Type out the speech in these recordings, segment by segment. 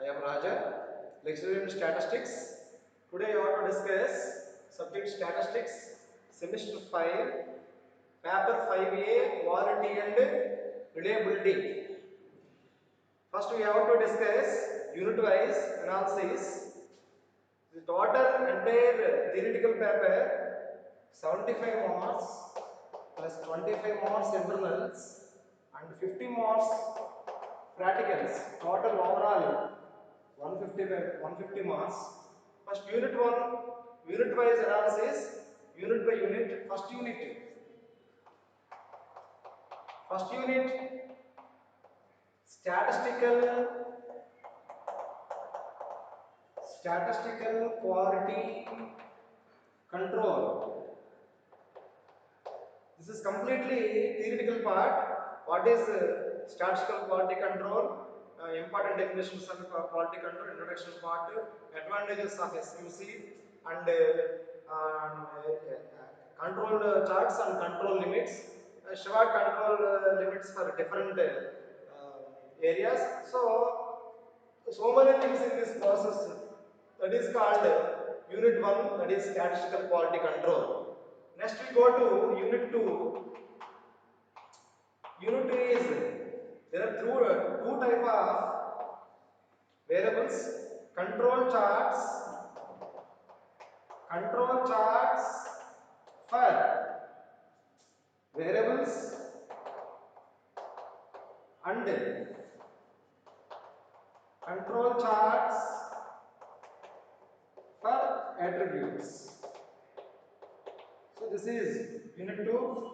am Raja, lecturer in statistics. Today I want to discuss subject statistics, semester 5, paper 5A, quality and reliability. First we have to discuss unit wise analysis. The total entire theoretical paper 75 marks plus 25 marks internals and 50 marks practicals. Total overall 150 marks. First unit 1, unit wise analysis, unit by unit. First unit statistical quality control. This is completely theoretical part. What is statistical quality control? Important definitions of quality control, introduction part, advantages of SQC, and control charts and control limits. Short control limits for different areas. So many things in this process. That is called unit 1, that is statistical quality control. Next we go to unit 2. Unit 2 is, there are two type of variables: control charts for variables and control charts for attributes. So this is unit 2.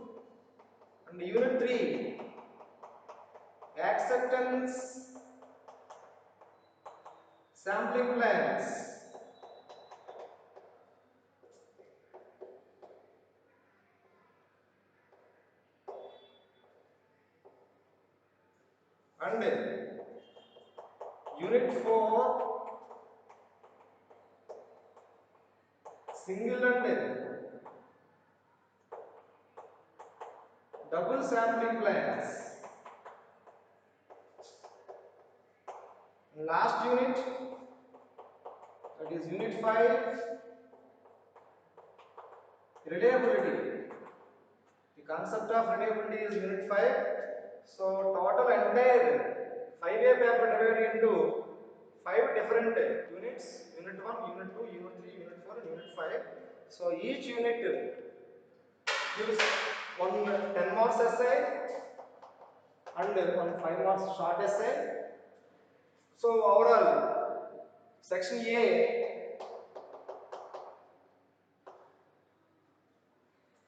And unit 3, acceptance sampling plans. And unit 4, single and double sampling plans. And last unit, that is unit 5, reliability. The concept of reliability is unit 5. So total entire 5A paper divided into 5 different units: unit 1, unit 2, unit 3, unit 4 and unit 5. So each unit gives one 10 marks essay and one 5 marks short essay. So overall section A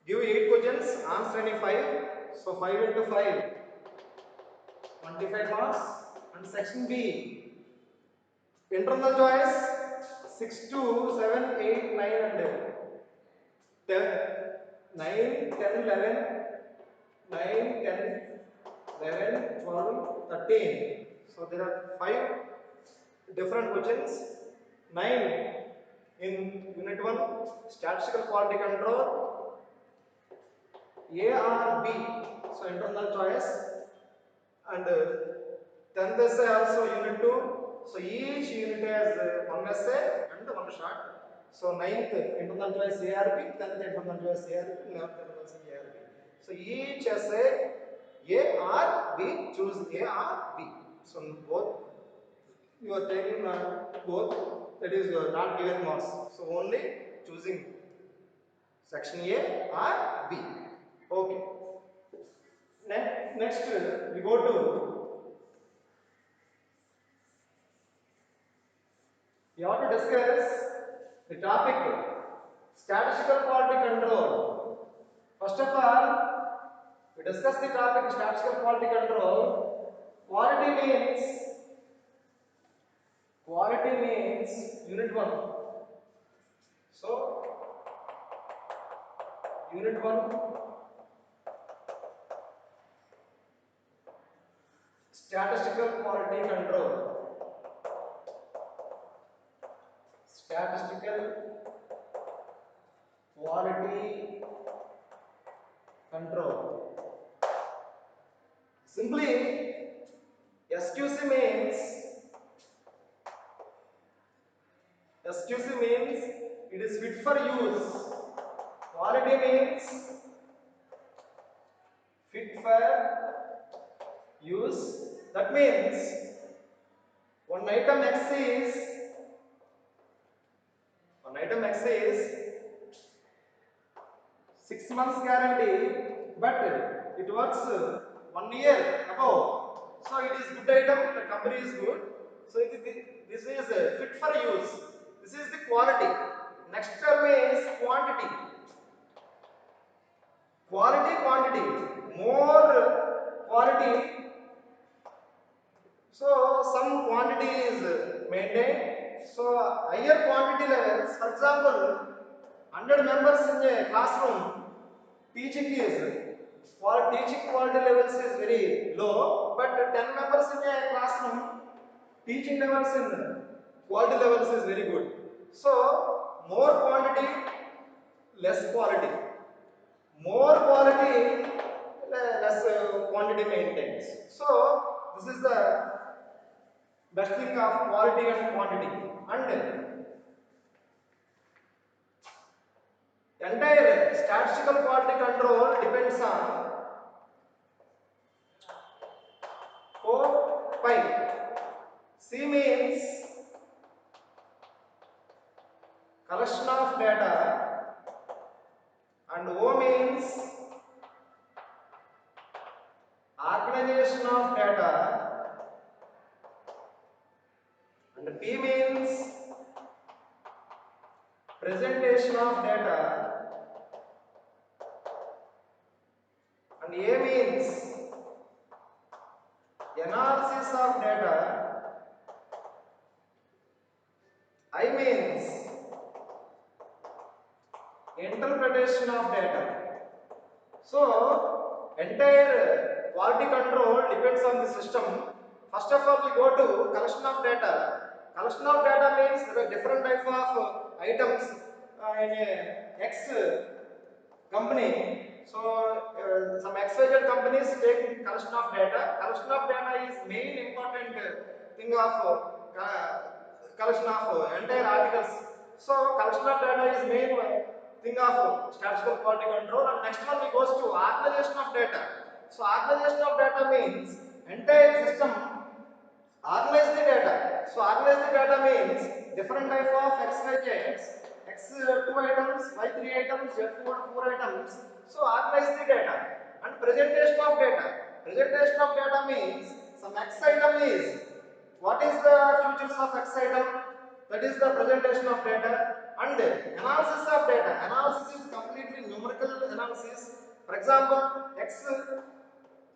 give 8 questions, answer any 5. So 5 into 5, 25 marks. And section B, internal choice 6 to 7, 8, 9 and 10. 9, 10, 11, 9, 10, 11, 12, 13. So there are 5 different questions. 9 in unit 1, statistical quality control, A or B. So internal choice. And 10th essay also unit 2. So each unit has one essay and one short. So 9th internal choice A or B, 10th internal choice A or B, 11th internal choice A or B. So each essay A or B, choose A or B. So both you are taking both, that is not given marks. So only choosing section A or B. Okay. Next we go to, we have to discuss the topic statistical quality control. First of all, we discuss the topic statistical quality control. Quality means unit 1. So unit 1, statistical quality control. Statistical quality control. Simply, SQC means SQC means it is fit for use. Quality means fit for use. That means one item X is 6 months guarantee, but it works 1 year above. So it is good item. The company is good. So this is fit for use. This is the quality. Next term is quantity. Quantity. More quality. So some quantity is maintained. So higher quantity levels. For example, 100 members in a classroom. Teaching quality levels is very low, but 10 members in a classroom, teaching levels in quality levels is very good. So more quantity, less quality. More quality, less quantity maintains. So this is the best thing of quality and quantity. And entire statistical quality control depends on 4 pi. C means collection of data, and O means organization of data, and P means presentation of data, and A means analysis of data, I means interpretation of data. So entire quality control depends on the system. First of all, we go to collection of data. Collection of data means there are different type of items in a X company. So some XYZ companies take collection of data. Collection of data is main important thing of collection of entire articles. So collection of data is main thing of statistical quality control. And next one we goes to organization of data. So organization of data means entire system organize the data. So organize the data means different type of XYZs, X2 items, Y3 items, Z4 items. So organize the data. And presentation of data. Presentation of data means some X item is, what is the features of X item? That is the presentation of data. And analysis of data. Analysis is completely numerical analysis. For example,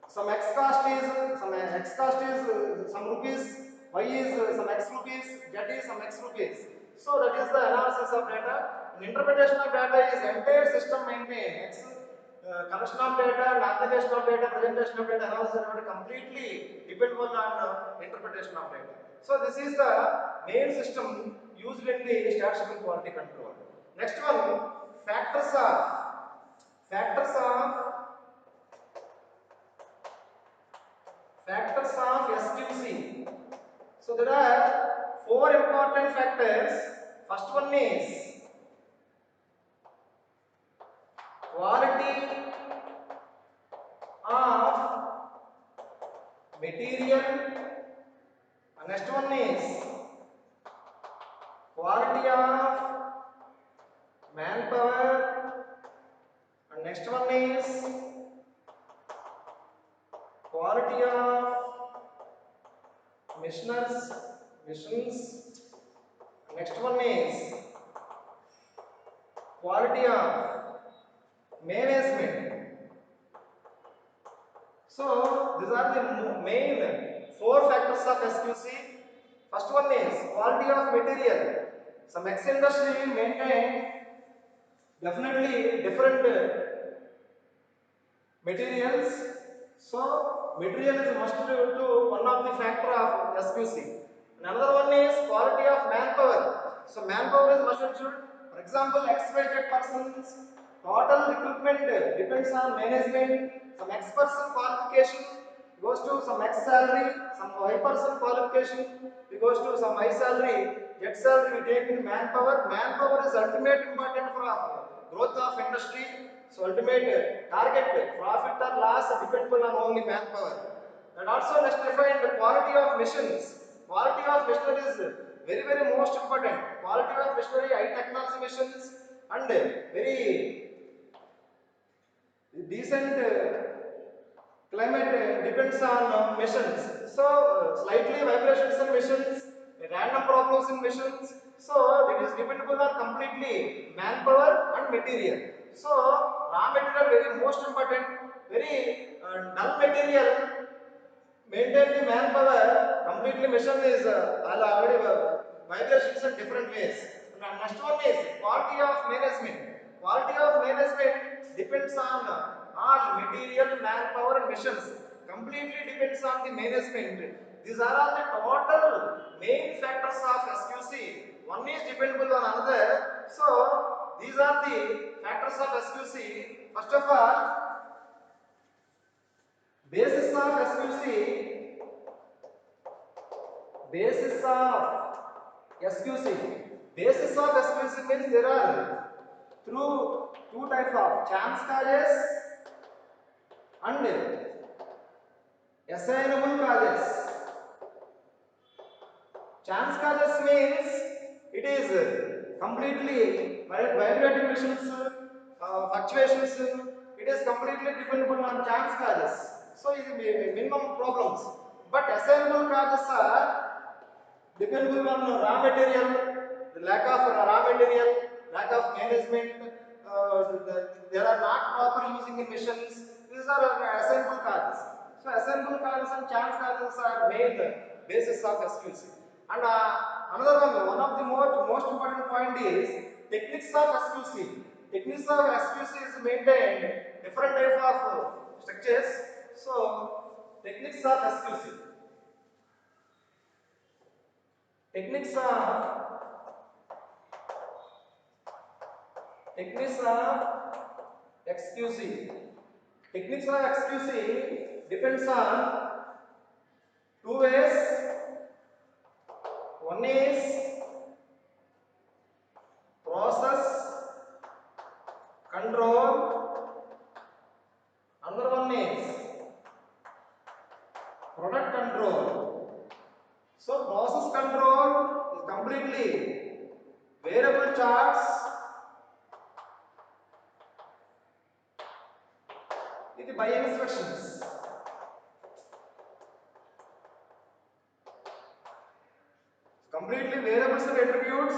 some x cost is some rupees, y is some x rupees, z is some x rupees. So that is the analysis of data. And interpretation of data is entire system maintain x collection of data, application of data, presentation of data, analysis of data completely dependable on interpretation of data. So this is the main system used in the statistical quality control. Next one, factors of SQC. So there are 4 important factors. First one is quality of material. And next one is quality of manpower. And next one is quality of missions. Next one is quality of management. So these are the main 4 factors of SQC. First one is quality of material. Some X industry maintain definitely different materials. So material is must to one of the factor of SQC. Another one is quality of manpower. So manpower is must ensured. For example, XYZ persons total recruitment depends on management. Some X person qualification he goes to some X salary, some Y% qualification, he goes to some Y salary, Z salary, we take in manpower. Manpower is ultimate important for growth of industry. So ultimate target, profit or loss dependable on only manpower. And also let's define the quality of missions. Quality of machinery is very most important. Quality of machinery, high technology machines and very decent climate depends on missions. So slightly vibrations in missions, random problems in missions. So it is dependable on completely manpower and material. So raw material very most important. Very dull material maintain the manpower completely. Mission is already vibrations in different ways. And next one is quality of management. Quality of management depends on all material, manpower and missions. Completely depends on the management. These are all the total main factors of SQC. One is dependable on another. So these are the factors of SQC. First of all, basis of SQC. Basis of SQC. Basis of SQC means there are through two types of chance causes and assignable causes. Chance causes means it is completely vibrating missions, fluctuations. It is completely dependable on chance causes. So it is minimum problems. But assignable causes are dependable on raw material, the lack of raw material, lack of management, there are not proper using in missions. These are assignable causes. So assignable causes and chance causes are main basis of SQC. And another one of the most important point is techniques of SQC. Techniques of SQC is maintained different type of structures. So techniques of SQC. Techniques of XQC. Techniques of XQC depends on two ways. One is process control. Another one is product control. So process control is completely variable charts with by instructions. Completely variables and attributes.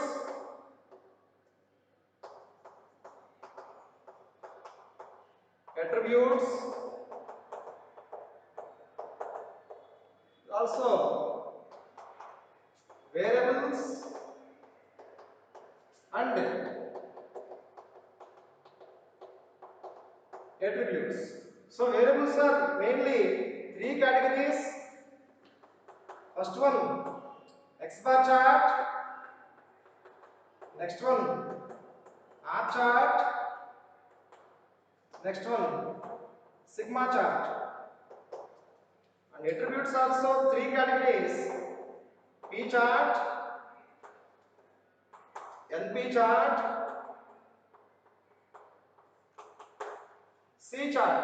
Also variables and attributes. So variables are mainly three categories. First one, X bar chart. Next one, R chart. Next one, sigma chart. And attributes also three categories: P chart, NP chart, C chart.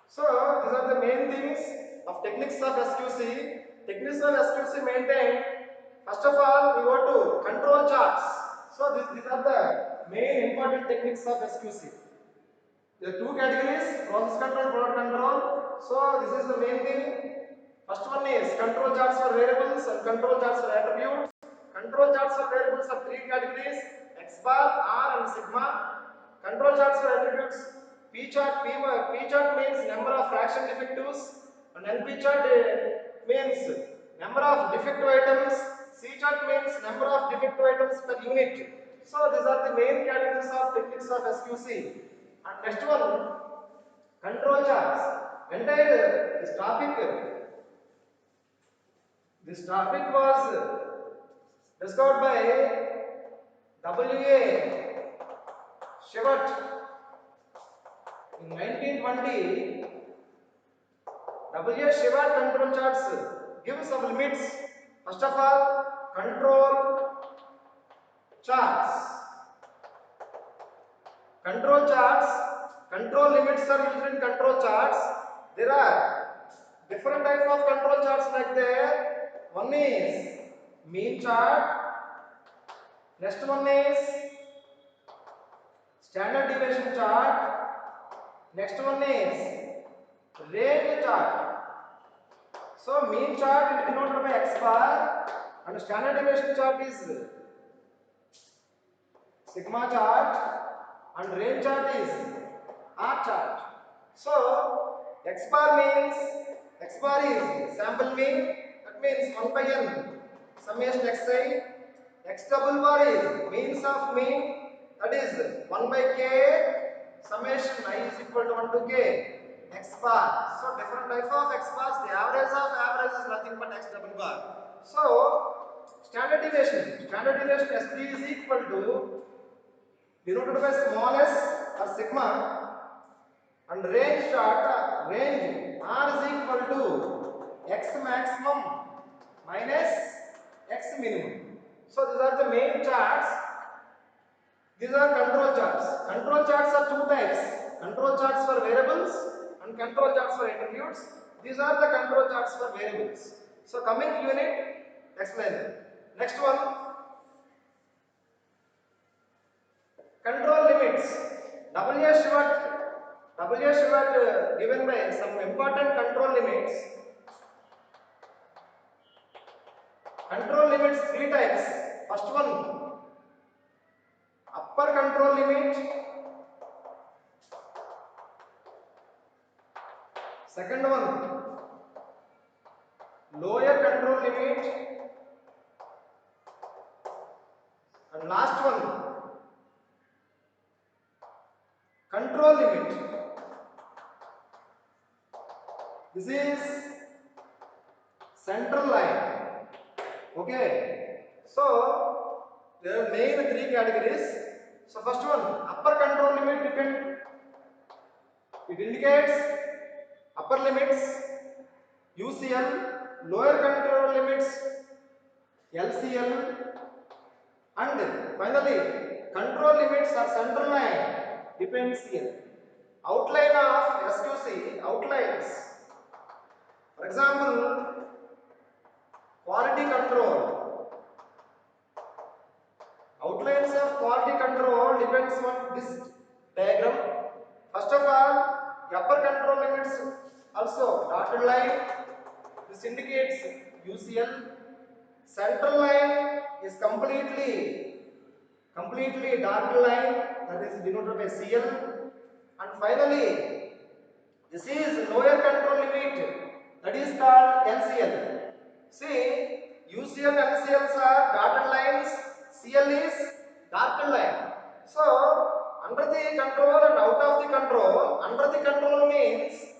So these are the main things of techniques of SQC. Techniques of SQC maintain. First of all, we go to control charts. So these are the main important techniques of SQC. There are two categories: process control, product control. So this is the main thing. First one is control charts for variables and control charts for attributes. Control charts for variables are three categories: X bar, R and sigma. Control charts for attributes: P chart. P chart means number of fraction defectives and NP chart means number of defective items. C chart means number of defective items per unit. So these are the main categories of techniques of SQC. And next one, control charts. Entire this topic was discovered by W.A. Shewhart in 1920. W. Shewhart control charts give some limits. First of all, control charts. Control charts, control limits are used in control charts. There are different types of control charts like there. One is mean chart. Next one is standard deviation chart. Next one is range chart. So mean chart is denoted by x bar and standard deviation chart is sigma chart and range chart is R chart. So x bar is sample mean, that means 1 by n summation xi. X double bar is means of mean, that is 1 by k summation I is equal to 1 to k x bar. So different type of x bars. The average of average is nothing but x double bar. So standard deviation SD is equal to denoted by small s or sigma, and range chart range R is equal to x maximum minus x minimum. So these are the main charts. These are control charts. Control charts are two types: control charts for variables and control charts for attributes. These are the control charts for variables. So coming unit, explain them. Next one, control limits. W. Shewhart given by some important control limits. Control limits three types. First one, upper control limit. Second one, lower control limit. And last one, control limit. This is central line. Okay. So there are main three categories. So first one, upper control limit it indicates upper limits UCL, lower control limits LCL, and finally control limits are central line depends CL. Outline of SQC outlines. For example, quality control. Outlines of quality control depends on this diagram. First of all, the upper control limits also dotted line. This indicates UCL. Central line is completely dark line, that is denoted by CL. And finally, this is lower control limit, that is called LCL. See, UCL and LCLs are dotted lines, CL is dark line. So under the control and out of the control, under the control means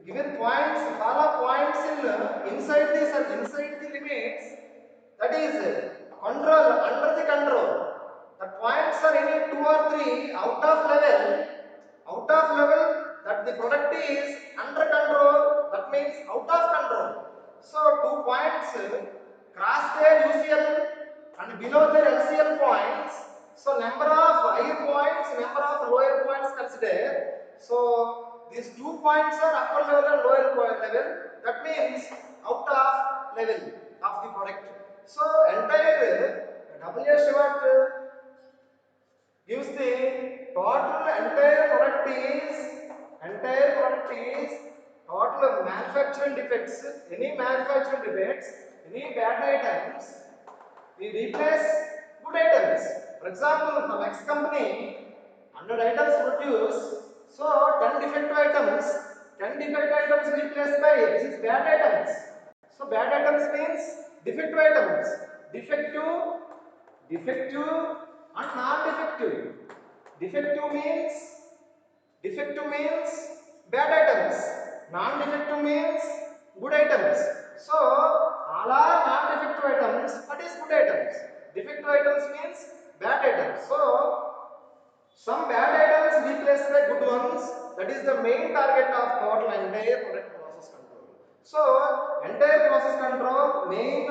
given points, follow points inside the limits, that is control under the control. The points are any 2 or 3 out of level, that the product is under control, that means out of control. So 2 points cross their UCL and below their LCL points. So number of higher points, number of lower points consider. So these 2 points are upper level and lower level. That means out of level of the product. So entire W. Shewhart gives the total entire product is total manufacturing defects. Any manufacturing defects, any bad items, we replace good items. For example, from X company, 100 items produced, so 10 defective items replaced by, this is bad items. So bad items means defective items. Defective and non-defective. Defective means bad items. Non-defective means good items. So all are non-defective items, that is good items. Defective items means bad items. So some bad items replaced by good ones, that is the main target of total entire product. So entire process control main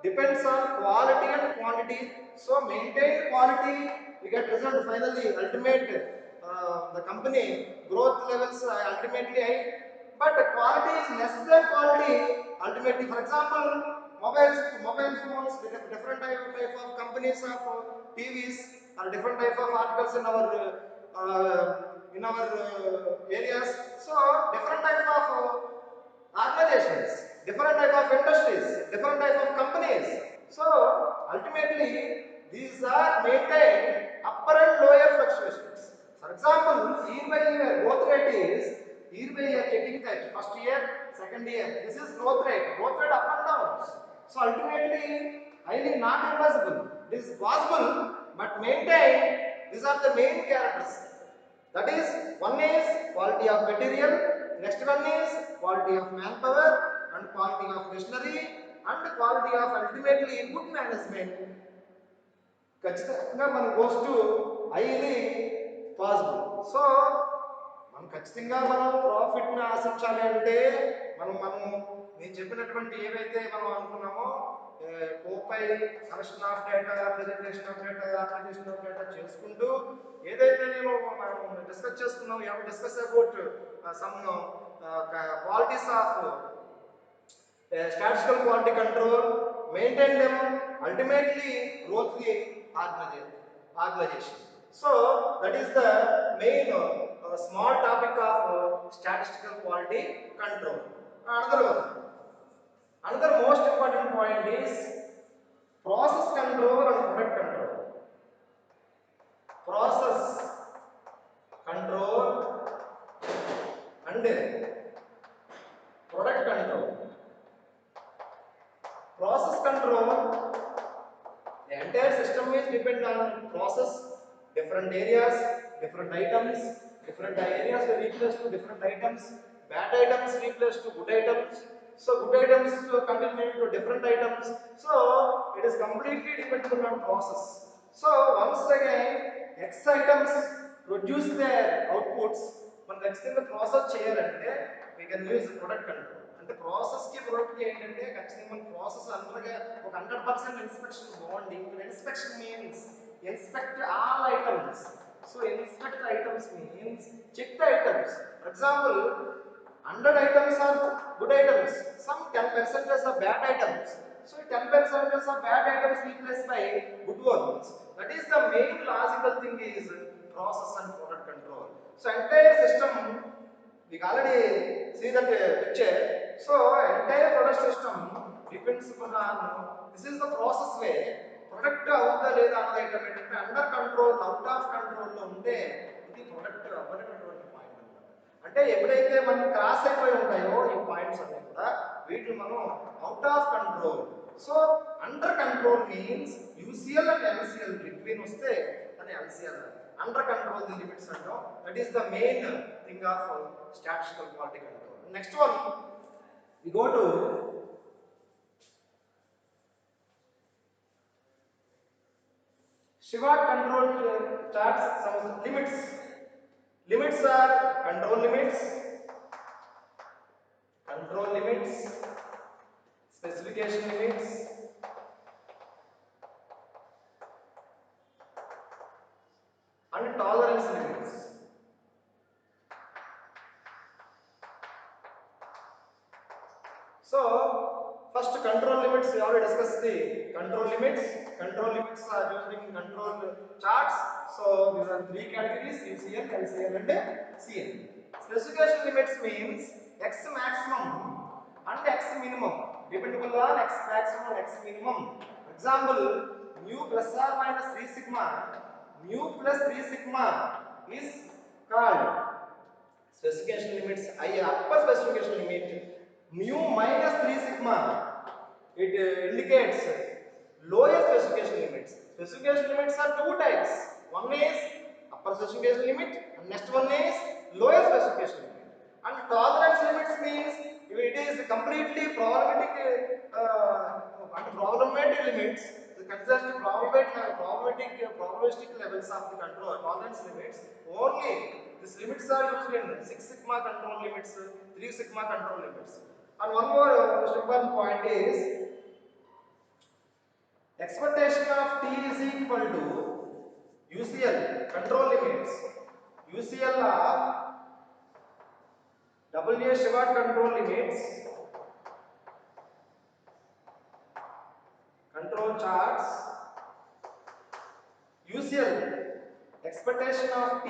depends on quality and quantity. So maintain quality, we get result finally, ultimate the company growth levels ultimately high, but quality is less than quality ultimately. For example, mobile phones, different type of companies of TVs or different type of articles in our areas. So different type of organizations, different type of industries, different type of companies. So ultimately, these are maintained upper and lower fluctuations. For example, year by year growth rate is year by year checking that first year, second year. This is growth rate up and downs. So ultimately, highly not impossible. This is possible, but maintain. These are the main characters. That is, one is quality of material, next one is quality of manpower, and quality of machinery, and quality of ultimately good management. ఖచ్చితంగా మన goes to highly possible. So మనం ఖచ్చితంగా మనం profit ని ఆశించాలి అంటే మనం నేను చెప్పినటువంటి ఏవైతే మనం అనుకున్నామో కోపై collection of data, presentation of data, application of data చేసుకుంటూ ఏదైతే మనం డిస్కస్ చేసుకున్నాం, you have to discuss about some qualities of statistical quality control, maintain them, ultimately growth the organization. So that is the main small topic of statistical quality control. Another most important point is process control and product control. Process control and product control. Process control, the entire system is depend on process, different areas, different items, different areas were replaced to different items, bad items replaced to good items, so good items continue to different items. So it is completely dependent on process. So once again, X items produce their outputs, మనం ఖచ్చితంగా process చేయాలంటే we can use product control. అంటే process కి product కి ఏంటంటే ఖచ్చితంగా మన process అంతగా ఒక 100% ఇన్స్పెక్షన్ బాగుంది. Inspection means inspect all items. So inspect items means check the items. For example 100 items are good items, some 10% are bad items. So 10% of bad items replaced by good ones. That is the main logical thing is process and product control. So entire system, we already see that picture. So entire product system depends upon this is the process way. Product avada leda another item entante under control, out of control lo unte ఇది product అవ్వనటువంటి point అన్నమాట. అంటే ఎప్పుడైతే మనం cross అయిపోయి ఉంటాయో ఈ points అన్ని కూడా వీటిని మనం out of control. So under control means UCL and LCL between వస్తే అని LCL under control the limits అంటాం. That is the main thing of statistical quality control. Next one, we go to Shewhart control charts. Some limits. Limits are control limits, specification limits, and tolerance limits. So first control limits, we already discussed the control limits. Control limits are used in control charts. So these are three categories: UCL, LCL and CL. Specification limits means X maximum and X minimum, dependable on X maximum and X minimum. For example, mu plus or minus 3 sigma, mu plus 3 sigma is called specification limits. Upper specification limit, mu minus 3 sigma, it indicates lower specification limits. Specification limits are two types. One is upper specification limit and next one is lower specification limit. And tolerance limits means if it is completely problematic and problematic limits, the considered probabilistic levels of the control tolerance limits. Only these limits are used in 6 sigma control limits, 3 sigma control limits. And one more most important point is expectation of t is equal to UCL control limits. UCL of WA Shewhart control limits, control charts, UCL expectation of t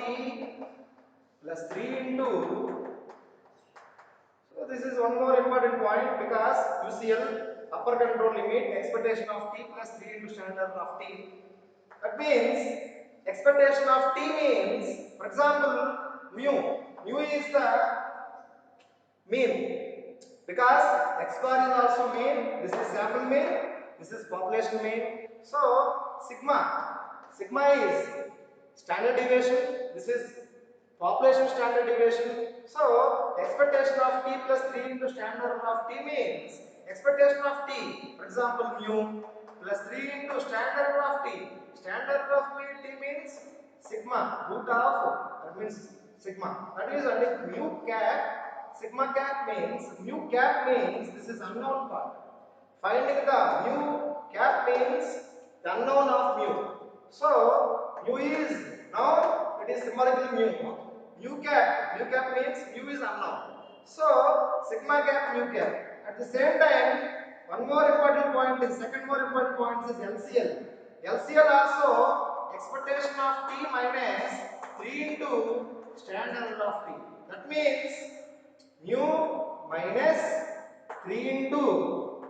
plus 3 into. So this is one more important point because UCL upper control limit expectation of t plus 3 into standard of t. That means expectation of t means, for example, mu. Mu is the mean because x bar is also mean. This is sample mean. This is population mean. So sigma is standard deviation. This is population standard deviation. So expectation of t plus 3 into standard of t means expectation of t, for example mu, plus 3 into standard of t. Standard of t means sigma, root of, that means sigma. That is only mu cap. Sigma cap means, mu cap means this is unknown part. Finding the mu cap means the unknown of mu. So mu is now it is symbolically mu. Mu cap means mu is unknown. So sigma cap, mu cap. At the same time, one more important point is second more important point is LCL. LCL also expectation of t minus 3 into standard of t. That means mu minus 3 into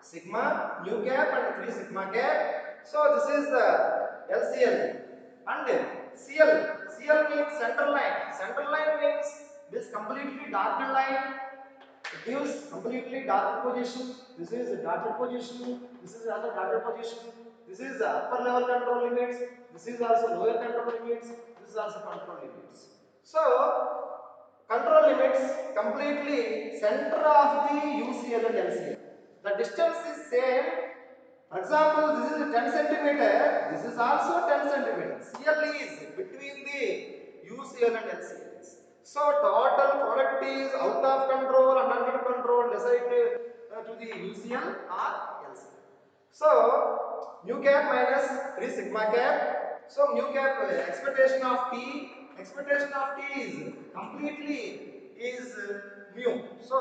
sigma mu cap and 3 sigma cap. So this is the LCL. And CL means center line. Center line means this completely darkened line. It gives completely dark position. This is a dotted position. This is also dotted position. This is the upper level control limits. This is also lower control limits. This is also control limits. So control limits completely center of the UCL and LCL. The distance is same. For example, this is 10 centimeter. This is also 10 centimeter. CL is between the UCL and LCL. So total product is out of control and under control decided to the UCL or LCL. So mu cap minus 3 sigma cap. So mu cap expectation of t is completely is mu. So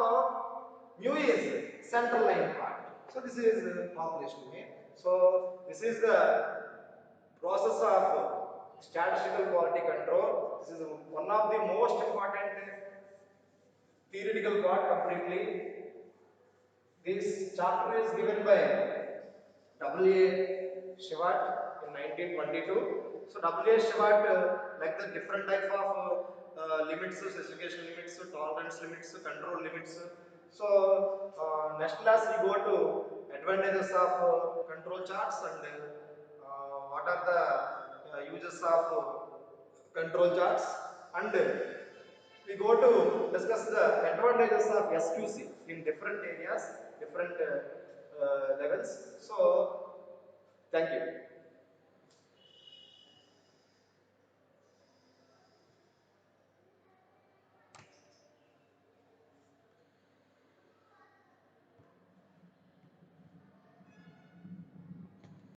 mu is central line part. So this is population mean. So this is the process of statistical quality control. This is one of the most important theoretical part completely. This chapter is given by W.A. Shewhart in 1922. So W.A. Shewhart, like the different type of limits, specification limits, tolerance limits, control limits. So next class we go to advantages of control charts and what are the uses of control charts, and we go to discuss the advantages of SQC in different areas, different levels. So thank you.